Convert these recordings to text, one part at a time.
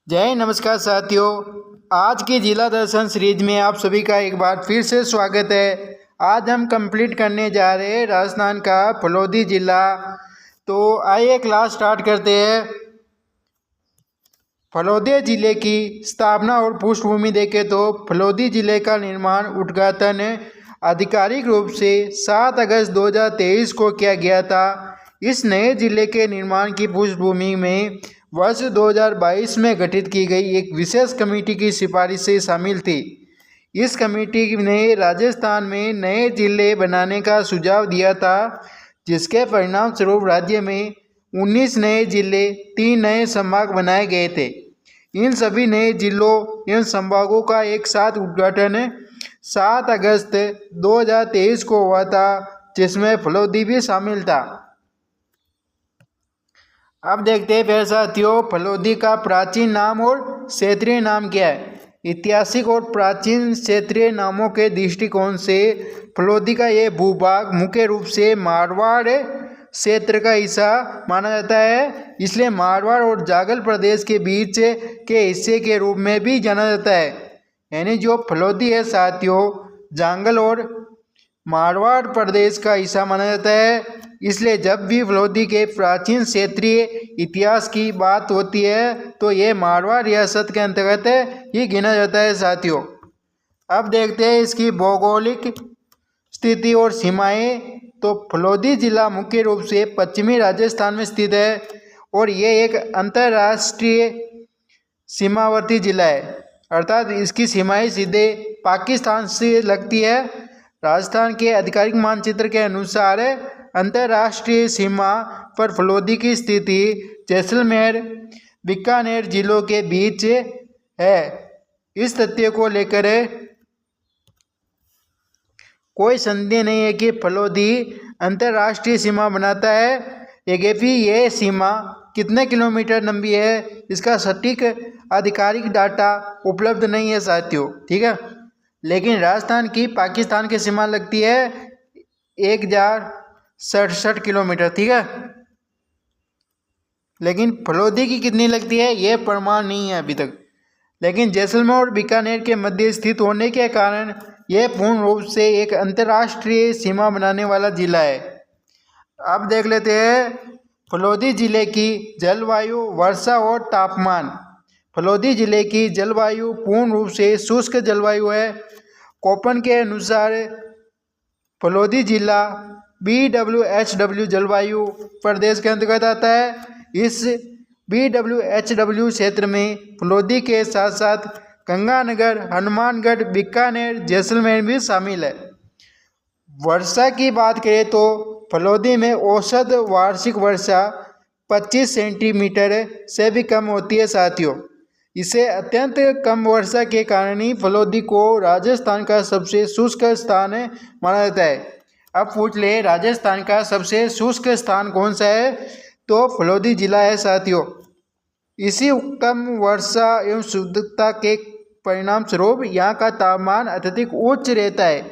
जय नमस्कार साथियों। आज की जिला दर्शन सीरीज में आप सभी का एक बार फिर से स्वागत है। आज हम कंप्लीट करने जा रहे हैं राजस्थान का फलोदी जिला। तो आइए क्लास स्टार्ट करते हैं। फलोदी जिले की स्थापना और पृष्ठभूमि देखें तो फलोदी जिले का निर्माण उद्घाटन आधिकारिक रूप से 7 अगस्त 2023 को किया गया था। इस नए जिले के निर्माण की पृष्ठभूमि में वर्ष 2022 में गठित की गई एक विशेष कमेटी की सिफारिशें शामिल थी। इस कमेटी ने राजस्थान में नए जिले बनाने का सुझाव दिया था, जिसके परिणाम स्वरूप राज्य में 19 नए जिले 3 नए संभाग बनाए गए थे। इन सभी नए जिलों एवं संभागों का एक साथ उद्घाटन 7 अगस्त 2023 को हुआ था, जिसमें फलोदी भी शामिल था। अब देखते हैं फिर साथियों, फलोदी का प्राचीन नाम और क्षेत्रीय नाम क्या है। ऐतिहासिक और प्राचीन क्षेत्रीय नामों के दृष्टिकोण से फलोदी का ये भूभाग मुख्य रूप से मारवाड़ क्षेत्र का हिस्सा माना जाता है, इसलिए मारवाड़ और जागल प्रदेश के बीच के हिस्से के रूप में भी जाना जाता है। यानी जो फलोदी है साथियों, जांगल और मारवाड़ प्रदेश का हिस्सा माना जाता है। इसलिए जब भी फलोदी के प्राचीन क्षेत्रीय इतिहास की बात होती है तो ये मारवाड़ रियासत के अंतर्गत ही गिना जाता है साथियों। अब देखते हैं इसकी भौगोलिक स्थिति और सीमाएं। तो फलोदी जिला मुख्य रूप से पश्चिमी राजस्थान में स्थित है और ये एक अंतर्राष्ट्रीय सीमावर्ती जिला है, अर्थात इसकी सीमाएं सीधे पाकिस्तान से लगती है। राजस्थान के आधिकारिक मानचित्र के अनुसार अंतर्राष्ट्रीय सीमा पर फलोदी की स्थिति जैसलमेर बीकानेर जिलों के बीच है। इस तथ्य को लेकर कोई संदेह नहीं है कि फलोदी अंतर्राष्ट्रीय सीमा बनाता है। यद्यपि यह सीमा कितने किलोमीटर लंबी है, इसका सटीक आधिकारिक डाटा उपलब्ध नहीं है साथियों, ठीक है। लेकिन राजस्थान की पाकिस्तान की सीमा लगती है 1067 किलोमीटर, ठीक है। लेकिन फलोदी की कितनी लगती है यह प्रमाण नहीं है अभी तक। लेकिन जैसलमेर और बीकानेर के मध्य स्थित होने के कारण यह पूर्ण रूप से एक अंतर्राष्ट्रीय सीमा बनाने वाला जिला है। अब देख लेते हैं फलोदी जिले की जलवायु, वर्षा और तापमान। फलोदी जिले की जलवायु पूर्ण रूप से शुष्क जलवायु है। कोपन के अनुसार फलोदी जिला BWHW जलवायु प्रदेश के अंतर्गत आता है। इस BWHW क्षेत्र में फलोदी के साथ साथ गंगानगर, हनुमानगढ़, बीकानेर, जैसलमेर भी शामिल है। वर्षा की बात करें तो फलोदी में औसत वार्षिक वर्षा 25 सेंटीमीटर से भी कम होती है साथियों। इसे अत्यंत कम वर्षा के कारण ही फलोदी को राजस्थान का सबसे शुष्क स्थान माना जाता है। अब पूछ ले राजस्थान का सबसे शुष्क स्थान कौन सा है, तो फलोदी जिला है साथियों। इसी कम वर्षा एवं शुद्धता के परिणाम स्वरूप यहाँ का तापमान अत्यधिक उच्च रहता है,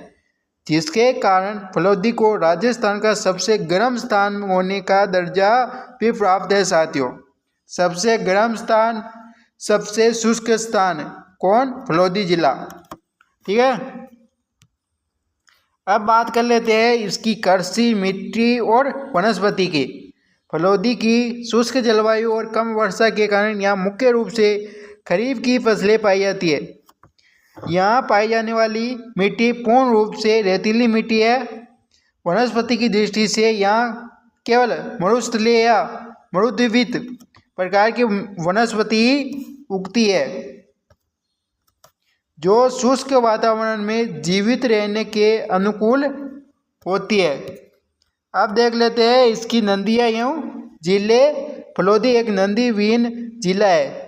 जिसके कारण फलोदी को राजस्थान का सबसे गर्म स्थान होने का दर्जा भी प्राप्त है साथियों। सबसे गर्म स्थान, सबसे शुष्क स्थान कौन? फलोदी जिला, ठीक है। अब बात कर लेते हैं इसकी कृषि, मिट्टी और वनस्पति की। फलोदी की शुष्क जलवायु और कम वर्षा के कारण यहाँ मुख्य रूप से खरीफ की फसलें पाई जाती है। यहाँ पाई जाने वाली मिट्टी पूर्ण रूप से रेतीली मिट्टी है। वनस्पति की दृष्टि से यहाँ केवल मरुस्थलीय या मरुद्वीप प्रकार की वनस्पति उगती है, जो शुष्क वातावरण में जीवित रहने के अनुकूल होती है। अब देख लेते हैं इसकी नदियाँ एवं जिले। फलोदी एक नदी विहीन जिला है।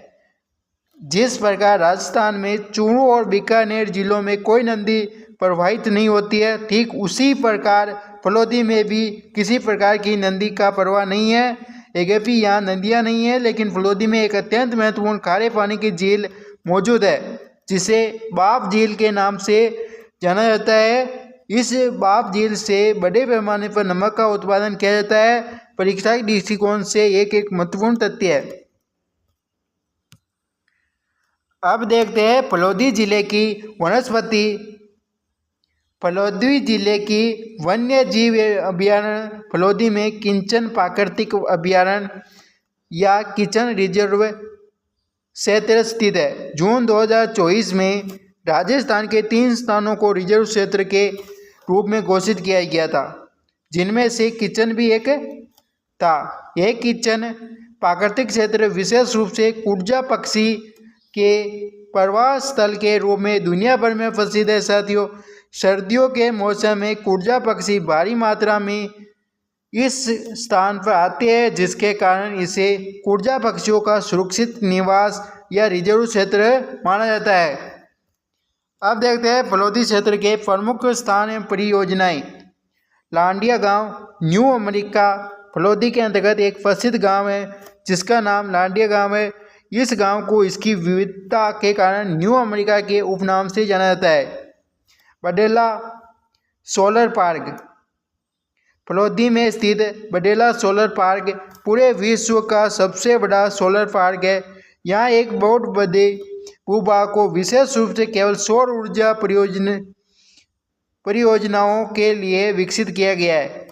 जिस प्रकार राजस्थान में चूरू और बीकानेर जिलों में कोई नदी प्रवाहित नहीं होती है, ठीक उसी प्रकार फलोदी में भी किसी प्रकार की नदी का प्रवाह नहीं है। यद्यपि यहाँ नदियाँ नहीं है, लेकिन फलोदी में एक अत्यंत महत्वपूर्ण खारे पानी की झील मौजूद है, जिसे बाप झील के नाम से जाना जाता है। इस बाप झील से बड़े पैमाने पर नमक का उत्पादन किया जाता है। परीक्षा के दृष्टिकोण से एक महत्वपूर्ण तथ्य है। अब देखते हैं फलोदी जिले की वनस्पति। फलोदी जिले की वन्य जीव अभयारण्य फलोदी में किंचन प्राकृतिक अभयारण्य या किचन रिजर्व क्षेत्र स्थित है। जून 2024 में राजस्थान के 3 स्थानों को रिजर्व क्षेत्र के रूप में घोषित किया गया था, जिनमें से किचन भी एक था। यह किचन प्राकृतिक क्षेत्र विशेष रूप से कुर्जा पक्षी के प्रवास स्थल के रूप में दुनिया भर में प्रसिद्ध है। साथियों, सर्दियों के मौसम में कुर्जा पक्षी भारी मात्रा में इस स्थान पर आते हैं, जिसके कारण इसे कुर्जा पक्षियों का सुरक्षित निवास या रिजर्व क्षेत्र माना जाता है। अब देखते हैं फलोदी क्षेत्र के प्रमुख स्थान एवं परियोजनाएं। लांडिया गांव न्यू अमेरिका फलोदी के अंतर्गत एक प्रसिद्ध गांव है, जिसका नाम लांडिया गांव है। इस गांव को इसकी विविधता के कारण न्यू अमेरिका के उपनाम से जाना जाता है। बडेला सोलर पार्क फलोदी में स्थित बडेला सोलर पार्क पूरे विश्व का सबसे बड़ा सोलर पार्क है। यहाँ एक बहुत बड़े भूभाग को विशेष रूप से केवल सौर ऊर्जा परियोजनाओं के लिए विकसित किया गया है।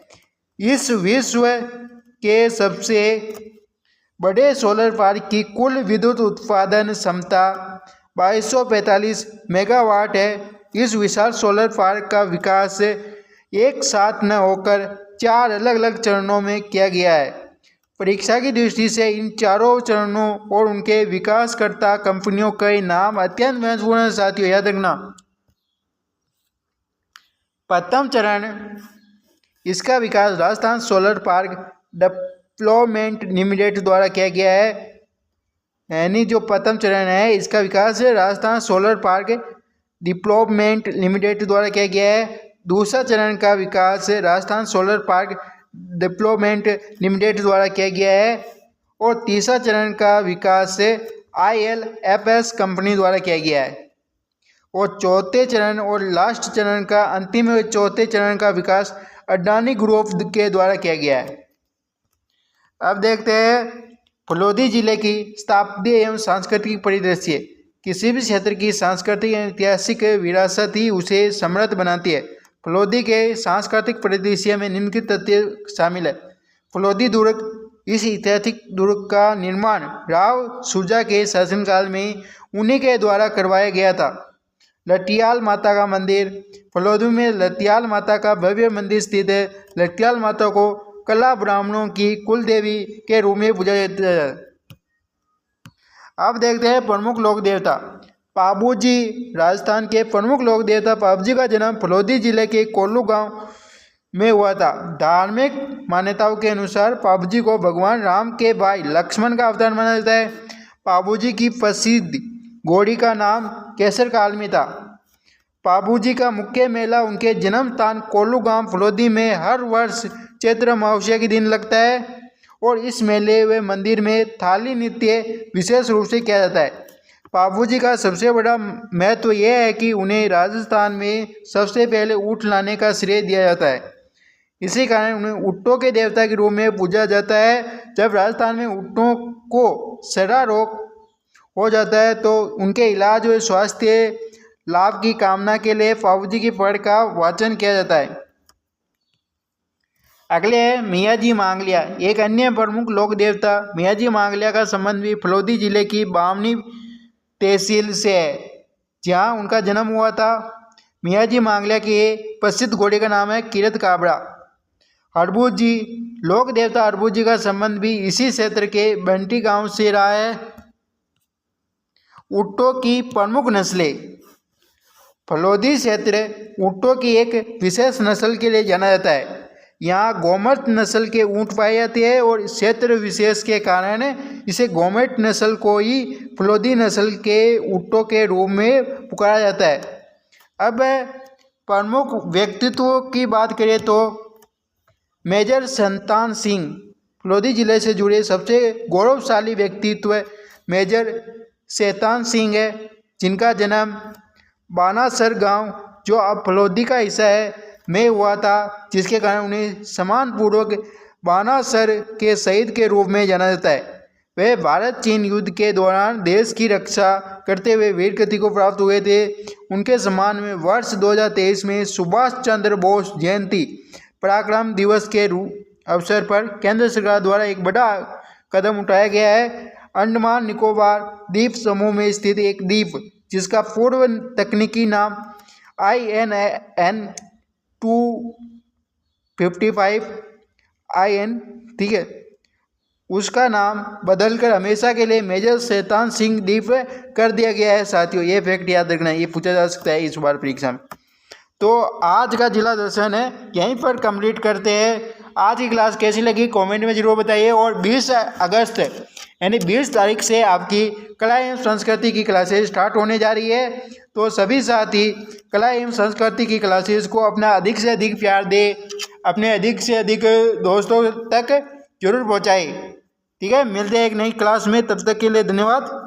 इस विश्व के सबसे बड़े सोलर पार्क की कुल विद्युत उत्पादन क्षमता 2245 मेगावाट है। इस विशाल सोलर पार्क का विकास एक साथ न होकर 4 अलग अलग चरणों में किया गया है। परीक्षा की दृष्टि से इन चारों चरणों और उनके विकासकर्ता कंपनियों के नाम अत्यंत महत्वपूर्ण है। साथियों, याद रखना। प्रथम चरण, इसका विकास Rajasthan solar park development limited द्वारा किया गया है। यानी जो प्रथम चरण है, इसका विकास Rajasthan solar park development limited द्वारा किया गया है। दूसरा चरण का विकास Rajasthan solar park development limited द्वारा किया गया है। और तीसरा चरण का विकास ILFS कंपनी द्वारा किया गया है। और चौथे चरण और लास्ट चरण का अंतिम चौथे चरण का विकास अडानी ग्रुप के द्वारा किया गया है। अब देखते हैं फलोदी जिले की स्थापत्य एवं सांस्कृतिक परिदृश्य। किसी भी क्षेत्र की सांस्कृतिक एवं ऐतिहासिक विरासत ही उसे समृद्ध बनाती है। फलोदी के सांस्कृतिक परिदृश्य में निम्नलिखित तथ्य शामिल है। फलोदी दुर्ग, इस ऐतिहासिक दुर्ग का निर्माण राव सुजा के शासनकाल में उन्हीं के द्वारा करवाया गया था। लटियाल माता का मंदिर, फलोदी में लटियाल माता का भव्य मंदिर स्थित है। लटियाल माता को कला ब्राह्मणों की कुल देवी के रूप में पूजा जाता है। अब देखते हैं प्रमुख लोक देवता। पाबूजी, राजस्थान के प्रमुख लोक देवता पाबूजी का जन्म फलोदी जिले के कोल्लू गांव में हुआ था। धार्मिक मान्यताओं के अनुसार पाबूजी को भगवान राम के भाई लक्ष्मण का अवतार माना जाता है। पाबूजी की प्रसिद्ध घोड़ी का नाम केसर काल में था। पाबूजी का मुख्य मेला उनके जन्म स्थान कोल्लू गांव फलोदी में हर वर्ष चैत्र अमावस्या के दिन लगता है। और इस मेले व मंदिर में थाली नृत्य विशेष रूप से किया जाता है। पाबूजी का सबसे बड़ा महत्व यह है कि उन्हें राजस्थान में सबसे पहले ऊँट लाने का श्रेय दिया जाता है। इसी कारण उन्हें ऊँटों के देवता के रूप में पूजा जाता है। जब राजस्थान में ऊँटों को सड़ा रोग हो जाता है तो उनके इलाज और स्वास्थ्य लाभ की कामना के लिए पाबूजी की पढ़ का वाचन किया जाता है। अगले है मियाजी मांगलिया, एक अन्य प्रमुख लोक देवता। मियाजी मांगलिया का संबंध भी फलोदी जिले की बामनी तहसील से है, जहाँ उनका जन्म हुआ था। मियाजी मांगलिया के प्रसिद्ध घोड़े का नाम है किरत काबरा। हरबूज जी, लोक देवता हरबूज जी का संबंध भी इसी क्षेत्र के बंटी गांव से रहा है। ऊँटों की प्रमुख नस्लें। फलोदी क्षेत्र ऊँटों की एक विशेष नस्ल के लिए जाना जाता है। यहाँ गोमट नस्ल के ऊँट पाए जाते हैं और क्षेत्र विशेष के कारण इसे गोमट नस्ल को ही फलोदी नस्ल के ऊँटों के रूप में पुकारा जाता है। अब प्रमुख व्यक्तित्वों की बात करें तो मेजर संतान सिंह, फलोदी जिले से जुड़े सबसे गौरवशाली व्यक्तित्व मेजर संतान सिंह है, जिनका जन्म बानासर गांव, जो अब फलोदी का हिस्सा है, में हुआ था, जिसके कारण उन्हें सम्मानपूर्वक बानासर के शहीद के रूप में जाना जाता है। वे भारत चीन युद्ध के दौरान देश की रक्षा करते हुए वीर गति को प्राप्त हुए थे। उनके सम्मान में वर्ष 2023 में सुभाष चंद्र बोस जयंती पराक्रम दिवस के अवसर पर केंद्र सरकार द्वारा एक बड़ा कदम उठाया गया है। अंडमान निकोबार द्वीप समूह में स्थित एक द्वीप जिसका पूर्व तकनीकी नाम INN 255 IN, ठीक है, उसका नाम बदलकर हमेशा के लिए मेजर शैतान सिंह द्वीप कर दिया गया है। साथियों, ये फैक्ट याद रखना, ये पूछा जा सकता है इस बार परीक्षा में। तो आज का जिला दर्शन है यहीं पर कंप्लीट करते हैं। आज की क्लास कैसी लगी कमेंट में जरूर बताइए। और 20 अगस्त यानी 20 तारीख से आपकी कला एवं संस्कृति की क्लासेस स्टार्ट होने जा रही है। तो सभी साथी कला एवं संस्कृति की क्लासेस को अपना अधिक से अधिक प्यार दे, अपने अधिक से अधिक दोस्तों तक जरूर पहुँचाए। ठीक है, मिलते हैं एक नई क्लास में, तब तक के लिए धन्यवाद।